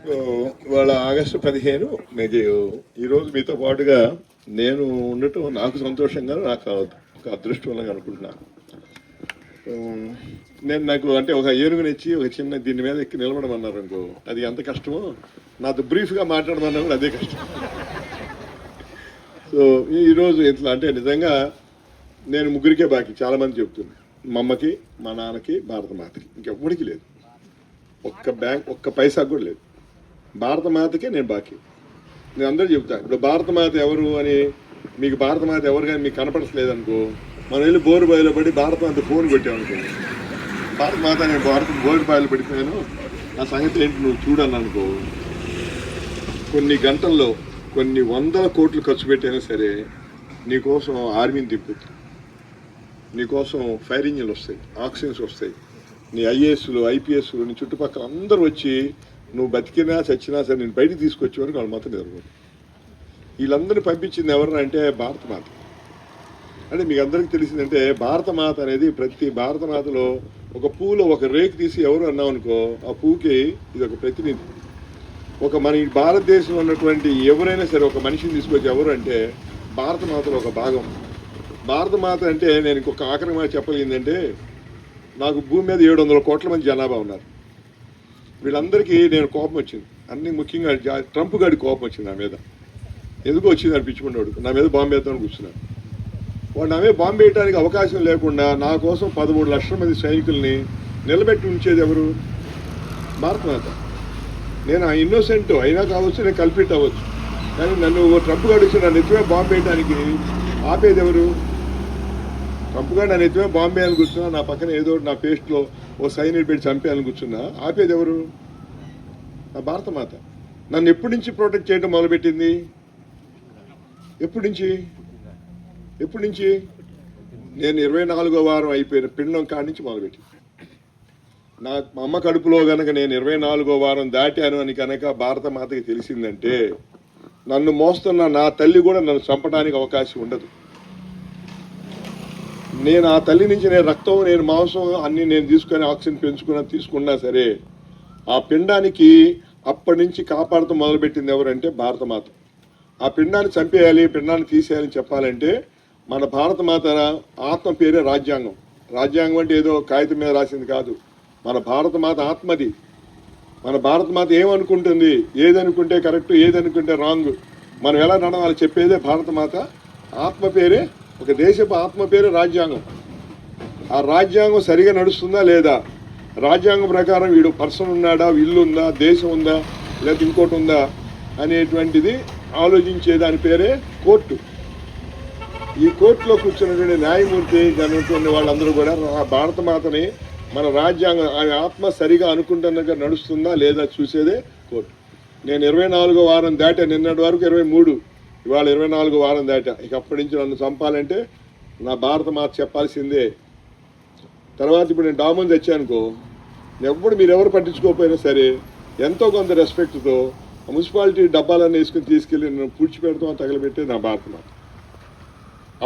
So, ఇవాళ August 15 మీకు ఈరోజు మీతో పాటుగా నేను ఉండటం నాకు సంతోషంగా నాకు ఒక అదృష్టంగా అనుకుంటున్నాను. నాకు అంటే ఒక ఏనుగునిచ్చి ఒక చిన్న దీని మీద ఎక్కి నిలబడమన్నారు అనుకో, అది ఎంత కష్టమో నాతో బ్రీఫ్గా మాట్లాడమన్నా కూడా అదే కష్టం. సో ఈరోజు ఇట్లా అంటే నిజంగా నేను ముగ్గురికే బాకీ. చాలామంది చెప్తున్నారు, మా అమ్మకి, మా నాన్నకి, భారతమాతకి, ఇంకెవ్వడికి లేదు. ఒక్క పైసా కూడా లేదు. భారతమాతకే నేను బాకీ. నేను అందరూ చెప్తాను, ఇప్పుడు భారతమాత ఎవరు అని మీకు భారతమాత ఎవరు కానీ మీకు కనపడట్లేదు అనుకో, మనం వెళ్ళి బోరు బాయిలో పడి భారతమాత ఫోన్ కొట్టామనుకో, భారతమాత నేను బోరు బాయిలో పడిపోయాను, నా సంగతి ఏంటి నువ్వు చూడాలని అనుకో, కొన్ని గంటల్లో కొన్ని 100 కోట్లు ఖర్చు పెట్టైనా సరే నీకోసం ఆర్మీని తిప్పుతుంది, నీకోసం ఫైర్ ఇంజిన్లు వస్తాయి, ఆక్సిజన్స్ వస్తాయి, నీ ఐఏఎస్లు ఐపీఎస్లు నీ చుట్టుపక్కల అందరూ వచ్చి నువ్వు బతికినా చచ్చినా సరే నేను బయటికి తీసుకొచ్చే వరకు వాళ్ళు మాత్రం నిద్రపోదు. వీళ్ళందరినీ పంపించింది ఎవరు అంటే భారతమాత. అంటే మీకు అందరికీ తెలిసిందంటే భారతమాత అనేది ప్రతి భారతమాతలో ఒక పూలో ఒక రేకు తీసి ఎవరు అన్నామనుకో, ఆ పువ్వుకి ఇది ఒక ప్రతినిధి. ఒక మన ఈ భారతదేశంలో ఉన్నటువంటి ఎవరైనా సరే ఒక మనిషిని తీసుకొచ్చి ఎవరు అంటే భారతమాతలో ఒక భాగం. భారతమాత అంటే నేను ఇంకొక ఆఖరి మాట చెప్పగలిగిందంటే, నాకు భూమి మీద 700 కోట్ల మంది జనాభా ఉన్నారు. వీళ్ళందరికీ నేను కోపం వచ్చింది, అన్ని ముఖ్యంగా ట్రంప్ గాడి కోపం వచ్చింది నా మీద. ఎందుకు వచ్చింది అనిపించుకున్నాడు, నా మీద బాంబు వేద్దామని కూర్చున్నాడు. వాడు నా మీద బాంబు వేయడానికి అవకాశం లేకుండా నా కోసం 13 లక్షల మంది సైనికుల్ని నిలబెట్టి ఉంచేది ఎవరు? భారతమాత. నేను ఇన్నోసెంట్ అయినా కావచ్చు, నేను కల్పిట్ అవ్వచ్చు, కానీ నన్ను ట్రంప్ గారు వచ్చి నన్ను ఎత్తుమే బాంబు వేయడానికి ఆపేది ఎవరు? ట్రంప్ గారు నన్ను ఎత్తుమే బాంబు వేయాలని కూర్చున్నా, నా పక్కన ఏదో నా పేస్ట్లో ఓ సైనికుడు పెట్టి చంపేయాలని కూర్చున్నా, ఆపేది ఎవరు? నా భారతమాత. నన్ను ఎప్పటి నుంచి ప్రొటెక్ట్ చేయడం మొదలుపెట్టింది? ఎప్పటి నుంచి? నేను 24వ వారం అయిపోయిన పిండం కాడి నుంచి మొదలుపెట్టింది. మా అమ్మ కడుపులో కనుక నేను 24వ వారం దాటాను అని కనుక భారతమాతకి తెలిసిందంటే, నన్ను మోస్తున్న నా తల్లి కూడా నన్ను చంపడానికి అవకాశం ఉండదు. నేను ఆ తల్లి నుంచి నేను రక్తం, నేను మాంసం అన్ని నేను తీసుకొని ఆక్సిజన్ తీసుకున్నా సరే, ఆ పిండానికి అప్పటి నుంచి కాపాడుతూ మొదలుపెట్టింది ఎవరంటే భారతమాత. ఆ పిండాన్ని చంపేయాలి, పిండాన్ని తీసేయాలని చెప్పాలంటే మన భారతమాత ఆత్మ పేరే రాజ్యాంగం. రాజ్యాంగం అంటే ఏదో కాగితం మీద రాసింది కాదు, మన భారతమాత ఆత్మది. మన భారతమాత ఏమనుకుంటుంది, ఏదనుకుంటే కరెక్ట్, ఏదనుకుంటే రాంగ్, మనం ఎలా నడవాలి చెప్పేదే భారతమాత ఆత్మ పేరే. ఒక దేశపు ఆత్మ పేరు రాజ్యాంగం. ఆ రాజ్యాంగం సరిగా నడుస్తుందా లేదా, రాజ్యాంగం ప్రకారం వీడు పర్సన్ ఉన్నాడా, ఇల్లు ఉందా, దేశం ఉందా, లేదా ఇంకోటి ఉందా అనేటువంటిది ఆలోచించే దాని పేరే కోర్టు. ఈ కోర్టులో కూర్చున్నటువంటి న్యాయమూర్తి జరుగుతున్న వాళ్ళందరూ కూడా భారతమాతని మన రాజ్యాంగం ఆత్మ సరిగా అనుకుంటున్నగా నడుస్తుందా లేదా చూసేదే కోర్టు. నేను 24వ వారం దాటా, నిన్నటి వరకు 23, ఇవాళ 24వ వారం దాటా. ఇక అప్పటి నుంచి నన్ను చంపాలంటే నా భారతమాత చెప్పాల్సిందే. తర్వాత ఇప్పుడు నేను డామన్ తెచ్చానుకో, మీరెవరు పట్టించుకోకపోయినా సరే ఎంతో కొంత రెస్పెక్ట్తో మున్సిపాలిటీ డబ్బాలన్నీ వేసుకుని తీసుకెళ్ళి నేను పూడ్చిపెడతాం, తగలబెట్టే నా భారతమాత.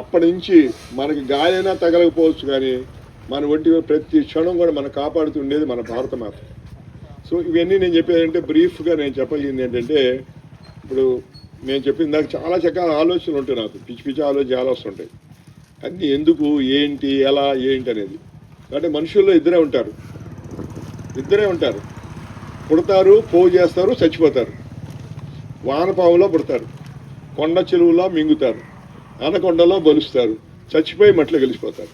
అప్పటి నుంచి మనకి గాయైనా తగలకపోవచ్చు, కానీ మన ఒంటి ప్రతి క్షణం కూడా మనం కాపాడుతుండేది మన భారతమాత. సో ఇవన్నీ నేను చెప్పేదంటే బ్రీఫ్గా నేను చెప్పగలిగింది ఏంటంటే, ఇప్పుడు నేను చెప్పిన దాకా చాలా చక్కగా ఆలోచనలు ఉంటాయి, నాకు పిచ్చి ఆలోచన చాలా వస్తుంటాయి. అన్నీ ఎందుకు, ఏంటి, ఎలా, ఏంటి అనేది. అంటే మనుషుల్లో ఇద్దరే ఉంటారు. పుడతారు, పోగు చేస్తారు, చచ్చిపోతారు. వానపాములో పుడతారు, కొండ చెరువులో మింగుతారు, అనకొండలో బలుస్తారు, చచ్చిపోయి మట్లో కలిసిపోతారు.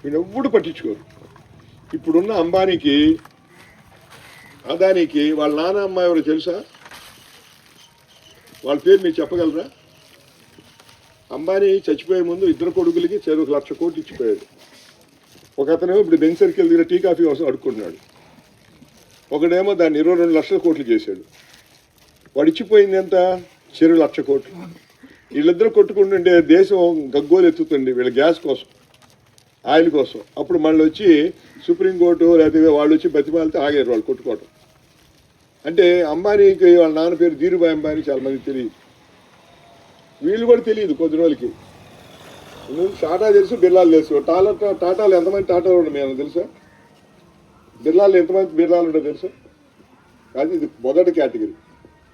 వీళ్ళు ఎవ్వడు పట్టించుకోరు. ఇప్పుడున్న అంబానీకి, అదానికి వాళ్ళ నాన్న అమ్మాయి ఎవరో తెలుసా? వాళ్ళ పేరు మీరు చెప్పగలరా? అంబానీ చచ్చిపోయే ముందు 2 కొడుకులకి 1 లక్ష కోట్లు ఇచ్చిపోయాడు. ఒక అతను ఇప్పుడు బెంచ్ సర్కిల్ దగ్గర టీ కాఫీ కోసం అడుక్కుంటున్నాడు, ఒకడేమో దాన్ని 22 లక్షల కోట్లు చేశాడు. వాడు ఇచ్చిపోయింది ఎంత? 1 లక్ష కోట్లు. వీళ్ళిద్దరు కొట్టుకుంటుంటే దేశం గగ్గోలు ఎత్తుతుంది వీళ్ళ గ్యాస్ కోసం, ఆయిల్ కోసం. అప్పుడు మళ్ళీ వచ్చి సుప్రీంకోర్టు లేకపోతే వాళ్ళు వచ్చి బతిమాలితే ఆగారు వాళ్ళు కొట్టుకోవటం. అంటే అంబానీకి వాళ్ళ నాన్న పేరు ధీరుభాయ్ అంబానీ చాలా మందికి తెలియదు, వీళ్ళు కూడా తెలియదు కొద్ది రోజులకి. టాటా తెలుసు, బిర్లాలు తెలుసు. టాటాలు ఎంతమంది టాటాలు ఉన్నాయి మేము తెలుసా? బిర్లాలు ఎంతమంది బిర్లాలు ఉండో తెలుసా? అది ఇది మొదటి కేటగిరీ.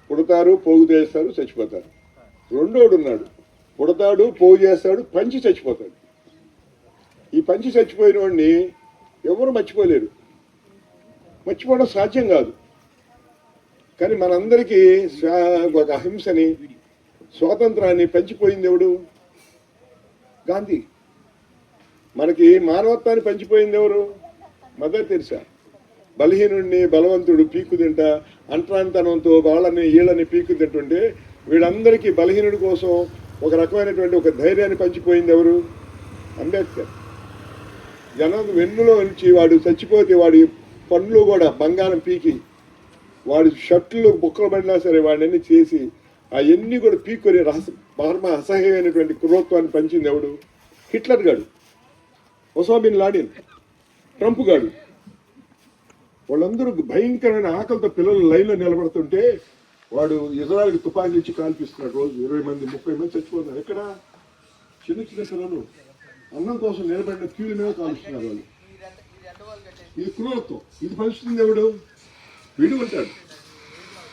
పుడతారు, పోగు చేస్తారు, చచ్చిపోతారు. రెండోడు ఉన్నాడు, పుడతాడు, పోగు చేస్తాడు, పంచి చచ్చిపోతాడు. ఈ పంచి చచ్చిపోయిన వాడిని ఎవరు మర్చిపోలేరు, మర్చిపోవడం సాధ్యం కాదు. కానీ మనందరికీ ఒక అహింసని, స్వాతంత్రాన్ని పంచిపోయింది ఎవడు? గాంధీ. మనకి మానవత్వాన్ని పంచిపోయింది ఎవరు? Mother Teresa. బలహీనుడిని బలవంతుడు పీక్కు తింటా అంటరానితనంతో వాళ్ళని వీళ్ళని పీక్కు తింటుంటే వీళ్ళందరికీ బలహీనుడి కోసం ఒక రకమైనటువంటి ఒక ధైర్యాన్ని పంచిపోయింది ఎవరు? అంబేద్కర్. జనం వెన్నులో నుంచి వాడు చచ్చిపోతే వాడి పనులు కూడా బంగారం పీకి వాడి షర్ట్లు బుక్కలు పడినా సరే వాడిని చేసి అవన్నీ కూడా పీక్కొని పరమ అసహ్యమైనటువంటి క్రూరత్వాన్ని పంచింది ఎవడు? హిట్లర్ గాడు, ఒసామా బిన్ లాడెన్, ట్రంప్ గాడు. వాళ్ళందరూ భయంకరమైన ఆకలితో పిల్లలు లైన్లో నిలబడుతుంటే వాడు ఇజ్రాయల్కి తుపాకీలు ఇచ్చి కాల్పిస్తున్నాడు. రోజు 20 మంది 30 మంది చచ్చిపోతున్నారు. ఎక్కడ? చిన్న చిన్న పిల్లలు అన్నం కోసం నిలబడిన క్యూల మీద కాలుస్తున్నారు వాళ్ళు. ఇది క్రూరత్వం. ఇది పంచుతుంది ఎవడు? వీడు ఉంటాడు.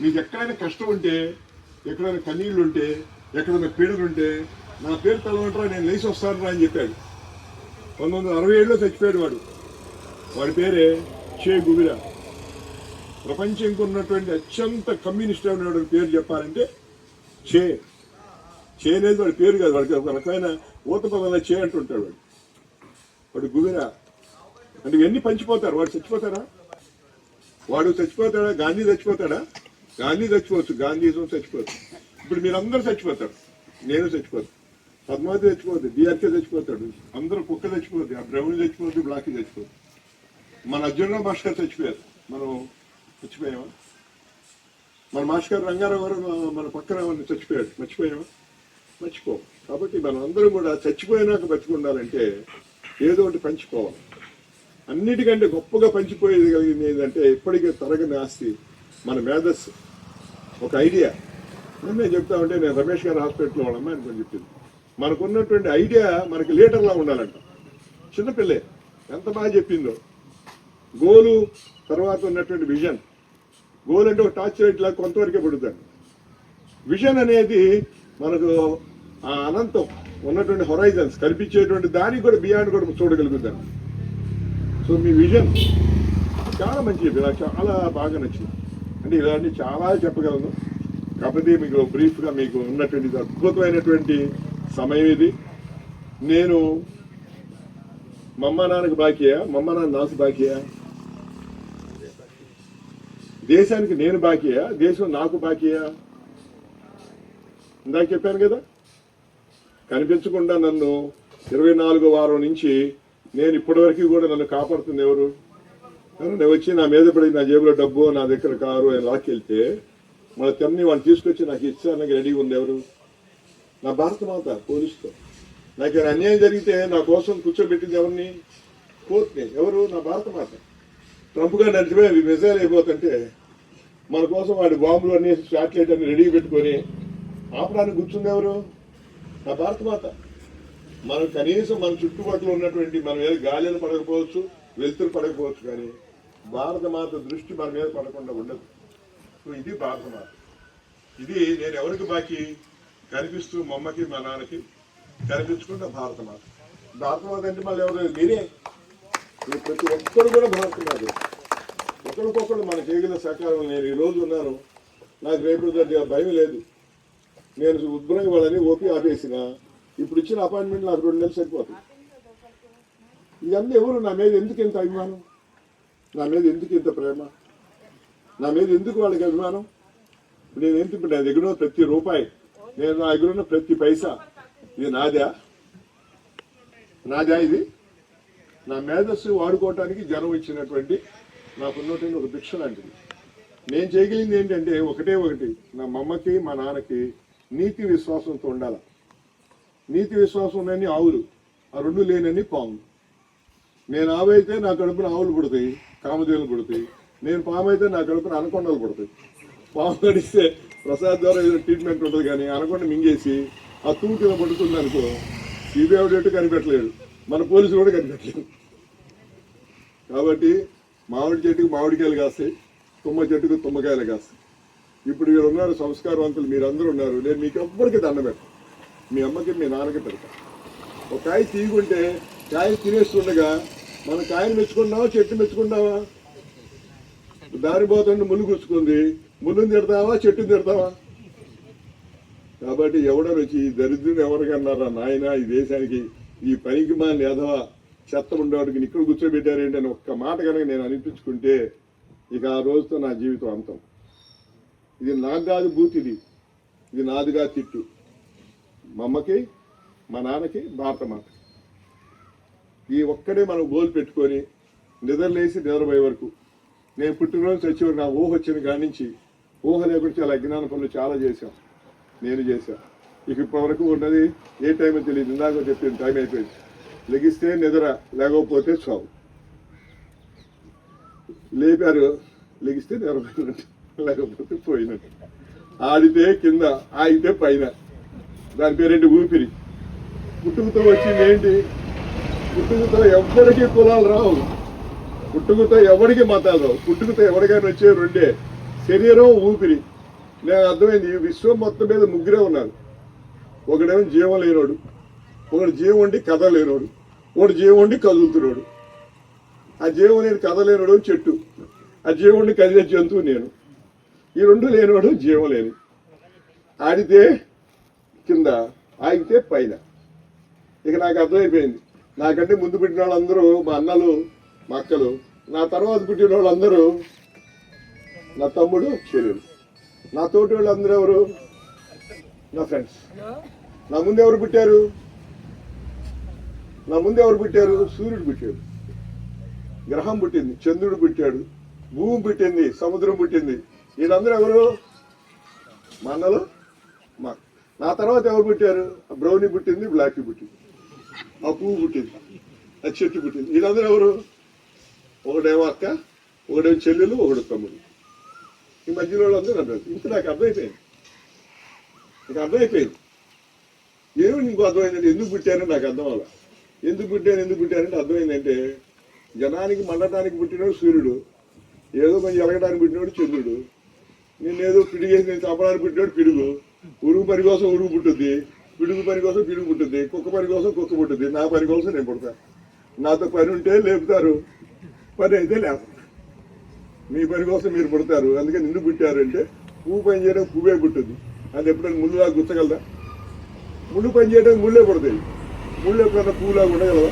మీకు ఎక్కడైనా కష్టం ఉంటే, ఎక్కడైనా కన్నీళ్ళు ఉంటే, ఎక్కడైనా పీడలు ఉంటే నా పేరు తలవంటారా, నేను లేచి వస్తాను అని చెప్పాడు. 1967లో చచ్చిపోయాడు వాడు. వాడి పేరే చే గువిరా. ప్రపంచంకి ఉన్నటువంటి అత్యంత కమ్యూనిస్ట్ ఉన్నాడు పేరు చెప్పాలంటే చే. చే అనేది వాడి పేరు కాదు, వాడికి ఒక రకమైన ఊత పదంలో చే అంటుంటాడు వాడు గువిరా. అంటే ఇవన్నీ పంచిపోతారు. వాడు చచ్చిపోతారా? వాడు చచ్చిపోతాడా? గాంధీ చచ్చిపోతాడా? గాంధీ చచ్చిపోవచ్చు, గాంధీజం చచ్చిపోవచ్చు. ఇప్పుడు మీరందరూ చచ్చిపోతారు, నేను చచ్చిపోతాను, పద్మావతి చచ్చిపోతుంది, డిఆర్కే చచ్చిపోతాడు, అందరూ కుక్క చచ్చిపోతుంది, ఆ బ్రహ్మణి చచ్చిపోతుంది, బ్లాకీ చచ్చిపోతుంది. మన అర్జునరావు మాస్టర్ గారు చచ్చిపోయారు, మనం చచ్చిపోయామా? మన మాస్టర్ గారు రంగారావు గారు మన పక్కన చచ్చిపోయాడు, మర్చిపోయామా? మర్చిపో. కాబట్టి మనం అందరం కూడా చచ్చిపోయినాక బతికుండాలంటే ఏదో ఒకటి పంచిపోవాలి. అన్నిటికంటే గొప్పగా పంచిపోయేది కలిగింది ఏంటంటే ఇప్పటికే తరగని ఆస్తి మన మేధస్సు. ఒక ఐడియా నేను చెప్తా ఉంటే, నేను రమేష్ గారి హాస్పిటల్లో వాళ్ళమ్మా అనుకొని చెప్పింది, మనకున్నటువంటి ఐడియా మనకి లీడర్లా ఉండాలంట. చిన్నపిల్లే ఎంత బాగా చెప్పిందో. గోలు తర్వాత ఉన్నటువంటి విజన్. గోల్ అంటే ఒక టార్చ్ లైట్ లాగా కొంతవరకే పడుతుంది. విజన్ అనేది మనకు ఆ అనంతం ఉన్నటువంటి హొరైజన్స్ కల్పించేటువంటి దానికి కూడా బియాండ్ కూడా చూడగలుగుతాను. సో మీ విజన్ చాలా మంచిది, నాకు చాలా బాగా నచ్చింది. అంటే ఇలాంటి చాలా చెప్పగలను. కాకపోతే మీకు బ్రీఫ్గా మీకు ఉన్నటువంటి అద్భుతమైనటువంటి సమయం ఇది. నేను మమ్మ నాన్నకు బాకీయా, మమ్మ నాన్న నాకు బాకీయా? దేశానికి నేను బాకీయా, దేశం నాకు బాకీయా? ఇందాక చెప్పాను కదా, కనిపించకుండా నన్ను 24వ వారం నుంచి నేను ఇప్పటివరకు కూడా నన్ను కాపాడుతుంది ఎవరు? నేను వచ్చి నా మీద పడి నా జేబులో డబ్బు, నా దగ్గర కారు అని లాక్కెళ్తే మన తెన్ని వాళ్ళు తీసుకొచ్చి నాకు ఇచ్చానికి రెడీగా ఉంది ఎవరు? నా భారత మాత పోలీసుతో. నాకు అన్యాయం జరిగితే నా కోసం కూర్చోబెట్టింది ఎవరిని? కోర్టుని. ఎవరు? నా భారత మాత. ట్రంప్ గారు నడిచిపోయి మిజైల్ అయిపోతుంటే మన కోసం వాడి బాంబులు అన్ని శాటిలైట్ అన్ని రెడీ పెట్టుకొని ఆపడానికి కూర్చుంది ఎవరు? నా భారత మాత. మనం కనీసం మన చుట్టుపక్కల ఉన్నటువంటి మన మీద గాలిని పడకపోవచ్చు, వెలుతురు పడకపోవచ్చు, కానీ భారత మాత దృష్టి మన మీద పడకుండా ఉండదు. సో ఇది భారత మాత. ఇది నేను ఎవరికి బాకీ? కనిపిస్తూ మా అమ్మకి మా నాన్నకి, కనిపించకుండా భారత మాత. భారత మాత అంటే మళ్ళీ ఎవరు? మీరే. ప్రతి ఒక్కరు కూడా భారత మాత. ఒకరికొకరు మన చేయగల సహకారం. నేను ఈరోజు ఉన్నాను, నాకు రేపు భయం లేదు. నేను ఉద్భరంగా వాళ్ళని ఓపీ ఆపేసిన, ఇప్పుడు ఇచ్చిన అపాయింట్మెంట్ నాకు 2 నెలలు సరిపోతుంది. ఇదంతా ఎవరు? నా మీద ఎందుకు ఇంత అభిమానం? నా మీద ఎందుకు ఇంత ప్రేమ? నా మీద ఎందుకు వాళ్ళకి అభిమానం? నేను ఇప్పుడు నా దగ్గర ఉన్న ప్రతి రూపాయి, నేను నా దగ్గర ఉన్న ప్రతి పైసా ఇది నాదా? ఇది నా మేధస్సు వాడుకోవటానికి జనం ఇచ్చినటువంటి నాకున్నటువంటి ఒక భిక్ష లాంటిది. నేను చేయగలిగింది ఏంటంటే ఒకటే ఒకటి, నా అమ్మకి మా నాన్నకి నీతి విశ్వాసంతో ఉండాలి. నీతి విశ్వాసం ఉన్నన్ని ఆవులు, ఆ 2 లేనన్ని పాములు. నేను ఆవు అయితే నా కడుపున ఆవులు పుడతాయి, కామదేవులు పుడతాయి. నేను పాము అయితే నా కడుపున అనకొండలు పుడతాయి. పాము కడిస్తే ప్రసాద్ ద్వారా ఏదో ట్రీట్మెంట్ ఉంటుంది, కానీ అనకొండ మింగేసి ఆ తూటిలో పడుతుంది అనుకో, సిబిఐ డేట్ కనిపెట్టలేడు, మన పోలీసులు కూడా కనిపెట్టలేడు. కాబట్టి మామిడి చెట్టుకి మామిడికాయలు కాస్తాయి, తుమ్మ చెట్టుకు తుమ్మకాయలు కాస్తాయి. ఇప్పుడు మీరు ఉన్నారు సంస్కారవంతులు, మీరందరూ ఉన్నారు. నేను మీకు ఎవ్వరికి దండం పెట్టను, మీ అమ్మకి మీ నాన్నకి పెడతా. ఒక కాయ తీగుంటే కాయ తినేస్తుండగా మన కాయను మెచ్చుకున్నావా చెట్టు మెచ్చుకున్నావా? దారి పోతుంటే ముళ్ళు గుచ్చుకుంది, ముళ్ళుని తిడతావా చెట్టుని తిడతావా? కాబట్టి ఎవడో వచ్చి ఈ దరిద్రుని ఎవరికన్నారా నాయన ఈ దేశానికి ఈ పనికి మాని ఎదవా చెత్త ఉండేవాడికి ఇక్కడ కూర్చోబెట్టారేంటి అని ఒక్క మాట కనుక నేను అనిపించుకుంటే ఇక ఆ రోజుతో నా జీవితం అంతం. ఇది నాకు కాదు బూతిది, ఇది నాదిగా తిట్టు. మా అమ్మకి మా నాన్నకి భారత మాత. ఈ ఒక్కడే మనం గోలు పెట్టుకొని నిద్రలేసి నిద్రపోయే వరకు, నేను పుట్టినరోజు వచ్చే వరకు నా ఊహ వచ్చిన కాడి నుంచి ఊహ లేకుండా చాలా అజ్ఞాన పనులు చాలా చేశాం, నేను చేశా. ఇక ఇప్పటివరకు ఉన్నది ఏ టైం తెలియదు. ఇందాక చెప్పిన టైం అయిపోయింది. లెగిస్తే నిద్ర, లేకపోతే చావు. లేపారు, లెగిస్తే నిద్రపోయినట్టు, లేకపోతే పోయినట్టు. ఆడితే కింద, ఆగితే పైన. దాని పేరేంటి? ఊపిరి. పుట్టుకతో వచ్చింది ఏంటి? పుట్టుకతో ఎవరికి కులాలు రావు, పుట్టుకతో ఎవరికి మతాలు రావు. పుట్టుకతో ఎవరికైనా వచ్చే రెండే, శరీరం, ఊపిరి. నేను అర్థమైంది, ఈ విశ్వం మొత్తం మీద ముగ్గురే ఉన్నారు. ఒకడేమో జీవం లేనోడు, ఒకడు జీవం ఉండి కథ లేనోడు, ఒకడు జీవం ఉండి కదులుతున్నాడు. ఆ జీవం లేని కథ లేనోడు చెట్టు, ఆ జీవం ఉండి కదిలే జంతువు నేను. ఈ రెండు లేనివాడు జీవం లేని. ఆడితే కింద, ఆగితే పైన. ఇక నాకు అర్థమైపోయింది, నాకంటే ముందు పుట్టిన వాళ్ళందరూ మా అన్నలు మా అక్కలు, నా తర్వాత పుట్టిన వాళ్ళందరూ నా తమ్ముడు చెల్లెలు, నా తోటి వాళ్ళందరూ ఎవరు? నా ఫ్రెండ్స్. నా ముందు ఎవరు పుట్టారు? సూర్యుడు పుట్టాడు, గ్రహం పుట్టింది, చంద్రుడు పుట్టాడు, భూమి పుట్టింది, సముద్రం పుట్టింది. వీళ్ళందరూ ఎవరు? మా అన్నలు మా. నా తర్వాత ఎవరు పుట్టారు? బ్రౌనీ పుట్టింది, బ్లాక్ పుట్టింది, ఆ పువ్వు పుట్టింది, ఆ చెట్టు పుట్టింది. వీళ్ళందరూ ఎవరు? ఒకడేమో అక్క, ఒకడేమో చెల్లెలు, ఒకడు తమ్ముడు. ఈ మధ్యలో వాళ్ళందరూ అన్నారు. ఇంత నాకు అర్థమైపోయింది. ఏమి నీకు అర్థమైందంటే ఎందుకు పుట్టానని నాకు అర్థం అవ్వాలి. ఎందుకు పుట్టానంటే అర్థమైందంటే, జనానికి మండటానికి పుట్టినోడు సూర్యుడు, ఏదో కొంచెం ఎలగడానికి పుట్టినోడు చంద్రుడు, నేనేదో పిడిగేసి నేను చంపడానికి పుట్టినోడు పిడుగు. ఉరుగు పని కోసం ఉరుగు పుట్టుద్ది, పిడుగు పని కోసం పిడుగు పుట్టుద్ది, కుక్క పని కోసం కుక్క పుట్టుద్ది. నా పని కోసం నేను పుడతాను. నాతో పని ఉంటే లేపుతారు, పని అయితే లేకపోతే. మీ పని కోసం మీరు పుడతారు. అందుకని నిన్ను పుట్టారంటే పువ్వు పని చేయడం పువ్వే పుట్టుద్ది. అది ఎప్పుడైనా ముళ్ళులాగా గుచ్చగలదా? ముళ్ళు పని చేయడానికి ముళ్ళే పుడతాయి. ముళ్ళు ఎప్పుడైనా పువ్వులాగా ఉండగలదా?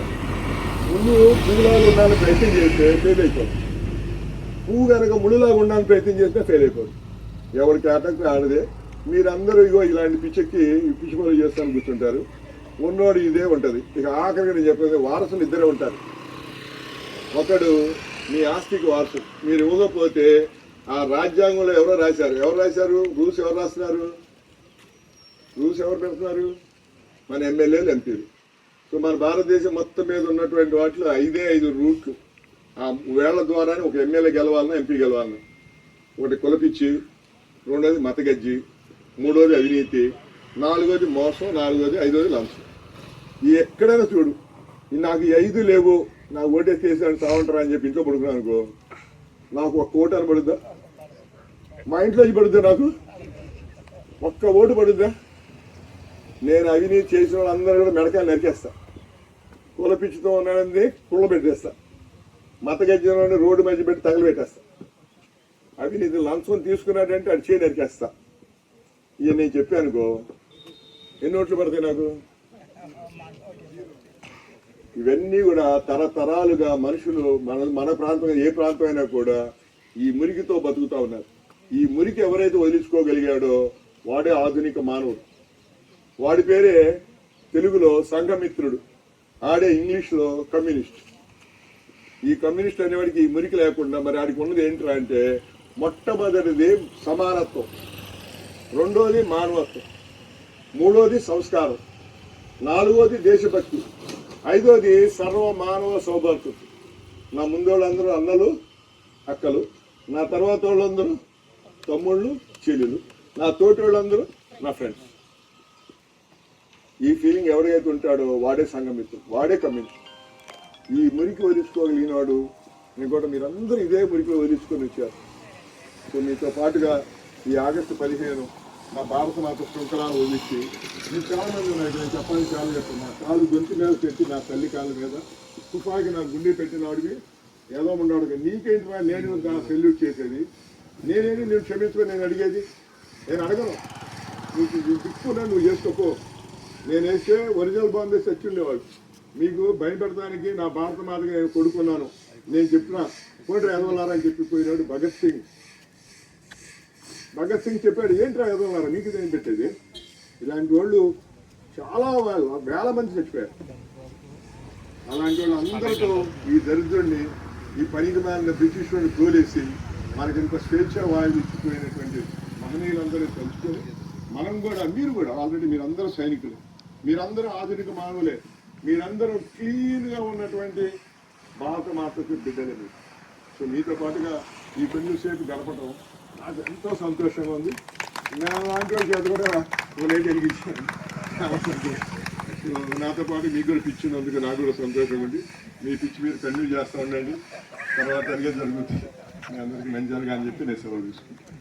ముళ్ళు పువ్వులాగా ఉండాలని ప్రయత్నం చేస్తే ఫెయిల్ అయిపోతుంది. పువ్వు కనుక ముళ్ళులాగా ఉండాలని ప్రయత్నం చేస్తే ఫెయిల్ అయిపోతుంది. ఎవరికి ఆటంకం ఆడదే. మీరందరూ ఇగో ఇలాంటి పిచ్చెక్కి పిచ్చి పనులు చేస్తాను కూర్చుంటారు. ఉన్నోడు ఇదే ఉంటుంది. ఇక ఆఖరిగా నేను చెప్పేది, వారసులు ఇద్దరే ఉంటారు. ఒకడు మీ ఆస్తికి వారసు. మీరు ఇవ్వకపోతే ఆ రాజ్యాంగంలో ఎవరో రాశారు. రూల్స్ ఎవరు రాస్తున్నారు? రూల్స్ ఎవరు పెడుతున్నారు? మన ఎమ్మెల్యేలు, ఎంపీలు. సో మన భారతదేశం మొత్తం మీద ఉన్నటువంటి వాటిలో 5 రూట్లు. ఆ వేళ్ల ద్వారానే ఒక ఎమ్మెల్యే గెలవాలన్నా, ఎంపీ గెలవాలన్నా. ఒకటి కులపిచ్చి, రెండోది మతగజ్జి, మూడోది అవినీతి, నాలుగోది మోసం, ఐదోది లంచం. ఈ ఎక్కడైనా చూడు, నాకు ఈ 5 లేవు, నాకు ఓటేసి చేసాను సావంటారా అని చెప్పి ఇంట్లో పడుకున్నాను అనుకో, నాకు ఒక్క ఓటు అని పడుద్దా? మా ఇంట్లోకి పడుద్దా? నాకు ఒక్క ఓటు పడుద్దా? నేను అవినీతి చేసిన వాళ్ళందరూ కూడా మెడకాయలు నరికేస్తా. కులపిచ్చితో ఉన్నాడని కుళ్ళ పెట్టేస్తా. మతగజ్జంలోనే రోడ్డు మధ్య పెట్టి తగలబెట్టేస్తా. అవినీతి లంచం తీసుకున్నాడంటే అది చేయి నరికేస్తా. ఇక నేను చెప్పానుకో, ఎన్ని ఓట్లు పడతాయి నాకు? ఇవన్నీ కూడా తరతరాలుగా మనుషులు మన ప్రాంతం, ఏ ప్రాంతం అయినా కూడా ఈ మురికితో బతుకుతా ఉన్నారు. ఈ మురికి ఎవరైతే వదిలించుకోగలిగాడో వాడే ఆధునిక మానవుడు. వాడి పేరే తెలుగులో సంఘమిత్రుడు, ఆడే ఇంగ్లీష్లో కమ్యూనిస్ట్. ఈ కమ్యూనిస్ట్ అనేవాడికి ఈ మురికి లేకుండా మరి ఆడికి ఉన్నది ఏంట్రా అంటే, మొట్టమొదటిది సమానత్వం, రెండోది మానవత్వం, మూడోది సంస్కారం, నాలుగోది దేశభక్తి, ఐదోది సర్వ మానవ సౌభాగ్యం. నా ముందోళ్ళందరూ అన్నలు, అక్కలు, నా తర్వాత వాళ్ళందరూ తమ్ముళ్ళు, చెల్లెలు, నా తోటి వాళ్ళందరూ నా ఫ్రెండ్స్. ఈ ఫీలింగ్ ఎవరైతే ఉంటాడో వాడే సంఘమిత్రుడు, వాడే కమ్యూనిస్ట్. ఈ మురికి వదిలించుకోగలిగిన వాడు, నేను కూడా మీరందరూ ఇదే మురికి వదిలించుకొని వచ్చారు. సో మీతో పాటుగా ఈ ఆగస్టు 15 నా భారత మాత శృంఖలాన్ని వదిలించి మీరు చాలా మంది ఉన్నారు, నేను చెప్పాలని చాలా చెప్తున్నా. కాలు గొంతు మీద పెట్టి నా తల్లి కాళ్ళ మీద తుపాకి నా గుండె పెట్టినవాడివి ఏదో ఉండవాడు. నీకేంటి నేను నా సెల్యూట్ చేసేది, నేనేది నేను క్షమించుకొని నేను అడిగేది. నేను అడగను, నీకు దిక్కున్నా నువ్వు చేసుకోపో. నేను వేస్తే ఒరిజినల్ బాంబే చచ్చి ఉండేవాడు. మీకు భయపెడతానికి నా భారత మాతగా నేను కొడుకున్నాను. నేను చెప్పినా పోయిరా ఎదవలారా అని చెప్పిపోయినాడు భగత్ సింగ్. భగత్ సింగ్ చెప్పాడు, ఏంట్రా ఎదవలారా నీకు నేను పెట్టేది. ఇలాంటి వాళ్ళు చాలా వేల మంది చచ్చిపోయారు. అలాంటి వాళ్ళు అందరితో ఈ దరిద్రుడిని, ఈ పనికి మాలిన బ్రిటిష్ వాడిని తోలేసి మనకి ఇంత స్వేచ్ఛ వాయువు ఇచ్చిపోయినటువంటి మహనీయులందరూ తలుచుకొని మనం కూడా, మీరు కూడా ఆల్రెడీ మీరందరూ సైనికులు, మీరందరూ ఆధునిక మానవులే, మీరందరూ క్లీన్గా ఉన్నటువంటి భారత మాతకు బిడ్డలే మీరు. సో మీతో పాటుగా ఈ కొంచెం సేపు గడపడం నాకు ఎంతో సంతోషంగా ఉంది. నా లాంటి వాళ్ళ చేత కూడా ఓలేట్ వెలిగించాను. నాతో పాటు మీకు కూడా పిచ్చి ఉన్నందుకు నాకు కూడా సంతోషంగా ఉంది. మీ పిచ్చి మీరు కంటిన్యూ చేస్తూ ఉండండి, తర్వాత అడిగే జరుగుతుంది. మీ అందరికీ మంచి జరగాలని చెప్పి నేను సెలవు తీసుకుంటాను.